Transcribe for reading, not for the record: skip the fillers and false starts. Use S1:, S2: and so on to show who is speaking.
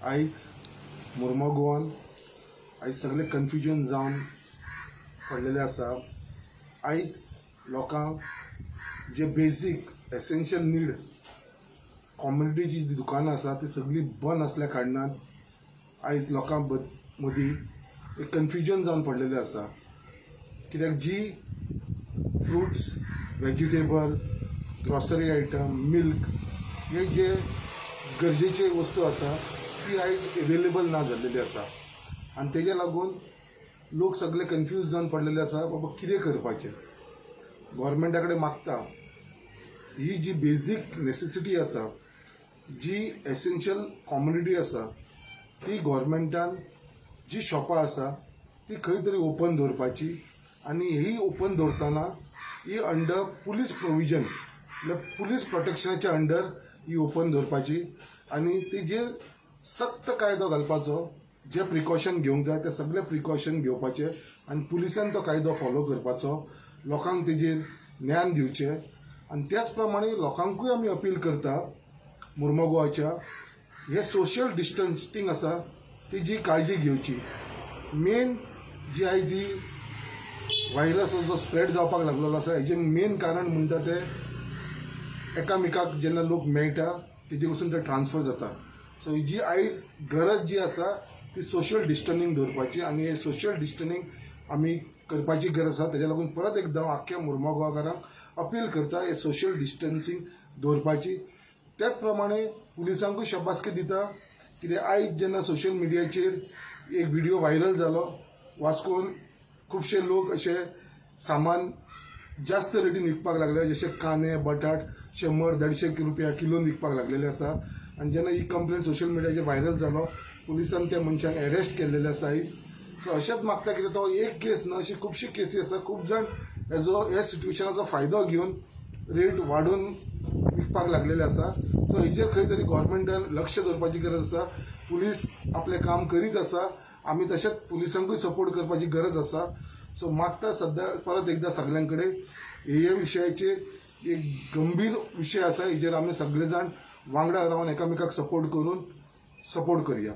S1: आयज मुर्मगांवान आयज सगळे कन्फ्युजन जावन पडलेले आसा। आयज लोकांक जे बेसीक एसेन्शियल नीड कॉम्युनिटीची जी दुकानां आसा ती सगळी बंद असल्या कारणान आयज लोकां मदीं एक कन्फ्युजन जावन पडलेले आसा। कित्याक जी fruits, vegetable, grocery item, milk हे जे गरजेचे वस्तू आसा ती आयज अवेलेबल ना जाल्लेली आसा आनी तेजे लागून लोक सगळे कन्फ्यूज जावन पडलेले आसा बाबा कितें करपाचें। गव्हर्मेंटा कडेन मागता ही जी बेसीक नेसेसिटी आसा, जी एसेन्शियल कॉम्युनिटी आसा ती गव्हर्मेंटान जी शॉपां आसा ती खंय तरी ओपन दवरपाची आनी ही ओपन दवरतना ही अंडर पुलीस प्रोविजन म्हळ्यार पुलीस प्रोटेक्शनाच्या अंडर ही ओपन दवरपाची आनी तेजेर सक्त कायदो घालपाचो। जे प्रिकॉशन घेवंक जाय ते सगळे प्रिकॉशन घेवपाचे आनी पुलिसान तो कायदो फॉलो करपाचो, लोकांक तेजेर ज्ञान दिवचें। आनी त्याच प्रमाणे लोकांकूय आमी अपील करता मुर्मगांवाच्या हे सोशल डिस्टन्सिंग आसा तेजी काळजी घेवची। मेन जी आयज ही व्हायरस जो स्प्रेड जावपाक लागलेलो आसा हेजें मेन कारण म्हणटा ते एकामेकाक जेन्ना लोक मेळटा तेजे कडसून ते ट्रान्सफर जाता। सो जी आयज गरज जी आसा ती सोशल डिस्टन्सिंग दवरपाची आनी हे सोशल डिस्टन्सिंग आमी करपाची गरज आसा। तेज्या लागून परत एकदां आख्ख्या मुर्मगांवकारांक अपील करता हे सोशल डिस्टन्सिंग दवरपाची। त्याच प्रमाणे पुलिसांकूय शाबासकी दिता कित्याक आयज जेन्ना सोशल मिडियाचेर एक व्हिडिओ व्हायरल जालो वास्कोन खुबशे लोक अशे सामान जास्त रेटीन विकपाक लागले, जशे कांदे, बटाट 100-150 रुपया किलोन विकपाक लागलेले आसा। आनी जेन्ना ही कंप्लेन सोशल मिडियाचेर व्हायरल जालो पुलिसान त्या मनशाक अरेस्ट केल्लेले आसा आयज। सो अशेंच मागता कित्याक तो एक केस ना अशी खुबशी केसी आसा, खूब जाण ह्या सिट्युएशनाचो फायदो घेवन रेट वाडोवन विकपाक लागलेले आसा। सो हेजेर खंय तरी गव्हर्मेंटान लक्ष दवरपाची गरज आसा। पुलीस आपलें काम करीत आसा, आमी तशेंच पुलिसांकूय सपोर्ट करपाची गरज आसा। सो मागता सद्या परत एकदा सगळ्यां कडेन हे विशयाचेर एक गंभीर विशय आसा, हेजेर आमी सगळे जाण वांगडा रावन एकामेकाक सपोर्ट करून सपोर्ट करुया।